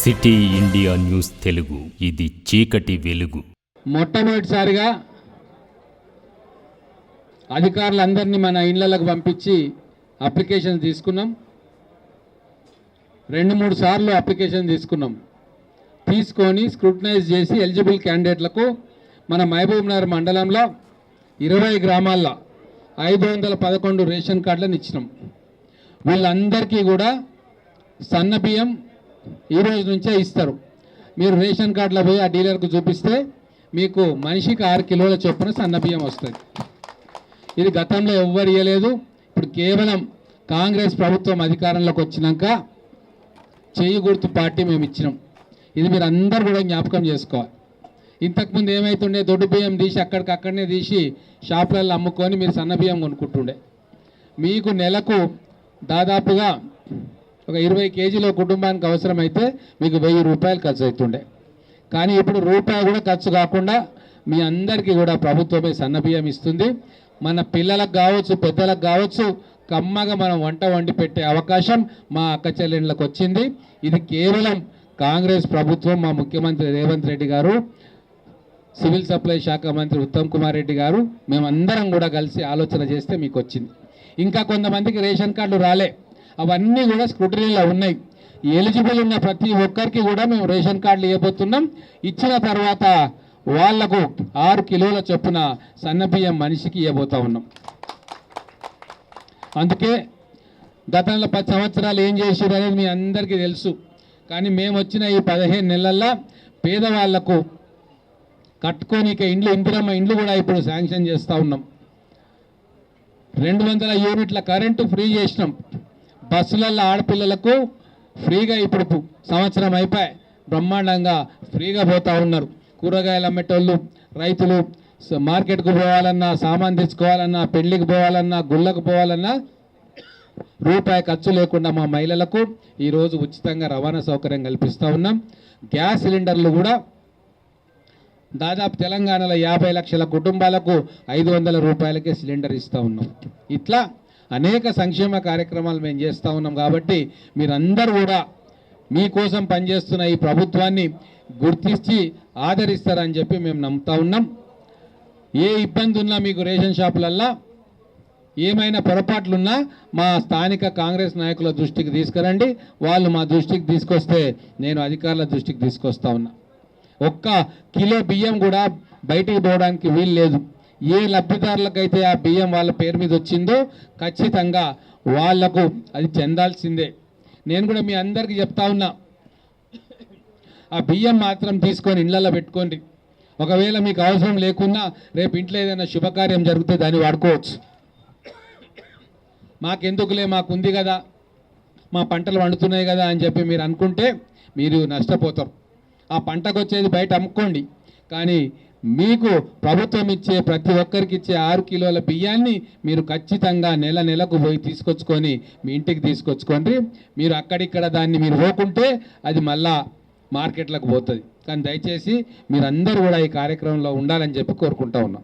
City India news Telugu, ఇది చీకటి వెలుగు. మొట్టమొదటిసారిగా అధికారులందరినీ మన ఇళ్లకు పంపించి అప్లికేషన్ తీసుకున్నాం. 2-3 సార్లు అప్లికేషన్ తీసుకొని స్క్రూటనైజ్ చేసి ఎలిజిబుల్ క్యాండిడేట్లకు మన మహబూబ్నగర్ మండలంలో 20 గ్రామాల్లో 511 రేషన్ కార్డులను ఇచ్చినాం. వీళ్ళందరికీ కూడా సన్న బియ్యం ఈ రోజు నుంచే ఇస్తారు. మీరు రేషన్ కార్డులో పోయి ఆ డీలర్కు చూపిస్తే మీకు మనిషికి 6 కిలోల చొప్పున సన్న బియ్యం వస్తుంది. ఇది గతంలో ఎవ్వరు ఇవ్వలేదు. ఇప్పుడు కేవలం కాంగ్రెస్ ప్రభుత్వం అధికారంలోకి వచ్చినాక చేయి గుర్తు పార్టీ మేము ఇచ్చినాం. ఇది మీరు అందరూ కూడా జ్ఞాపకం చేసుకోవాలి. ఇంతకుముందు ఏమవుతుండే, దొడ్డు బియ్యం తీసి అక్కడికక్కడనే తీసి షాపులలో అమ్ముకొని మీరు సన్న బియ్యం కొనుక్కుంటుండే. మీకు నెలకు దాదాపుగా ఒక 20 కేజీల కుటుంబానికి అవసరమైతే మీకు 1000 రూపాయలు ఖర్చు అవుతుండే. కానీ ఇప్పుడు రూపాయి కూడా ఖర్చు కాకుండా మీ అందరికీ కూడా ప్రభుత్వమే సన్న బియ్యం ఇస్తుంది. మన పిల్లలకు కావచ్చు, పెద్దలకు కావచ్చు, కమ్మగా మనం వంట వండి పెట్టే అవకాశం మా అక్క చెల్లెళ్ళకు వచ్చింది. ఇది కేవలం కాంగ్రెస్ ప్రభుత్వం, మా ముఖ్యమంత్రి రేవంత్ రెడ్డి గారు, సివిల్ సప్లై శాఖ మంత్రి ఉత్తమ్ కుమార్ రెడ్డి గారు, మేమందరం కూడా కలిసి ఆలోచన చేస్తే మీకు వచ్చింది. ఇంకా కొంతమందికి రేషన్ కార్డులు రాలే, అవన్నీ కూడా స్క్రూటనీలో ఉన్నాయి. ఎలిజిబుల్ ఉన్న ప్రతి ఒక్కరికి కూడా మేము రేషన్ కార్డులు ఇవ్వబోతున్నాం. ఇచ్చిన తర్వాత వాళ్లకు 6 కిలోల చొప్పున సన్నబియ్యం మనిషికి ఇవ్వబోతా ఉన్నాం. అందుకే గతంలో 10 సంవత్సరాలు ఏం చేసారు అనేది మీ అందరికీ తెలుసు. కానీ మేము వచ్చిన ఈ 15 నెలల్లో పేదవాళ్లకు కట్టుకోనిక ఇండ్లు, ఇందిరమ్మ ఇండ్లు కూడా ఇప్పుడు శాంక్షన్ చేస్తూ ఉన్నాం. 200 యూనిట్ల కరెంటు ఫ్రీ చేసినాం. బస్సులలో ఆడపిల్లలకు ఫ్రీగా ఇప్పుడు సంవత్సరం అయిపోయి బ్రహ్మాండంగా ఫ్రీగా పోతూ ఉన్నారు. కూరగాయలు అమ్మేటోళ్ళు, రైతులు మార్కెట్కు పోవాలన్నా, సామాన్ తెచ్చుకోవాలన్నా, పెళ్లికి పోవాలన్నా, గుళ్ళకు పోవాలన్నా రూపాయి ఖర్చు లేకుండా మా మహిళలకు ఈరోజు ఉచితంగా రవాణా సౌకర్యం కల్పిస్తూ ఉన్నాం. గ్యాస్ సిలిండర్లు కూడా దాదాపు తెలంగాణలో 50 లక్షల కుటుంబాలకు 500 రూపాయలకే సిలిండర్ ఇస్తూ ఉన్నాం. ఇట్లా అనేక సంక్షేమ కార్యక్రమాలు మేము చేస్తూ ఉన్నాం. కాబట్టి మీరందరూ కూడా మీకోసం పనిచేస్తున్న ఈ ప్రభుత్వాన్ని గుర్తించి ఆదరిస్తారని చెప్పి మేము నమ్ముతా ఉన్నాం. ఏ ఇబ్బంది ఉన్నా మీకు రేషన్ షాపులల్లో ఏమైనా పొరపాట్లున్నా మా స్థానిక కాంగ్రెస్ నాయకుల దృష్టికి తీసుకురండి. వాళ్ళు మా దృష్టికి తీసుకొస్తే నేను అధికారుల దృష్టికి తీసుకొస్తా ఉన్నా. 1 కిలో బియ్యం కూడా బయటికి పోవడానికి వీలు లేదు. ఏ లబ్ధిదారులకైతే ఆ బియ్యం వాళ్ళ పేరు మీద వచ్చిందో ఖచ్చితంగా వాళ్లకు అది చెందాల్సిందే. నేను కూడా మీ అందరికీ చెప్తా ఉన్నా, ఆ బియ్యం మాత్రం తీసుకొని ఇళ్లలో పెట్టుకోండి. ఒకవేళ మీకు అవసరం లేకున్నా రేపు ఇంట్లో ఏదైనా శుభకార్యం జరిగితే దాన్ని వాడుకోవచ్చు. మాకెందుకులే, మాకుంది కదా, మా పంటలు వండుతున్నాయి కదా అని చెప్పి మీరు అనుకుంటే మీరు నష్టపోతారు. ఆ పంటకు వచ్చేది బయట అమ్ముకోండి. కానీ మీకు ప్రభుత్వం ఇచ్చే ప్రతి ఒక్కరికి ఇచ్చే 6 కిలోల బియ్యాన్ని మీరు ఖచ్చితంగా నెలకు పోయి తీసుకొచ్చుకొని మీ ఇంటికి తీసుకొచ్చుకోండి. మీరు అక్కడిక్కడ దాన్ని మీరు పోకుంటే అది మళ్ళా మార్కెట్లకు పోతుంది. కానీ దయచేసి మీరందరూ కూడా ఈ కార్యక్రమంలో ఉండాలని చెప్పి కోరుకుంటా ఉన్నాం.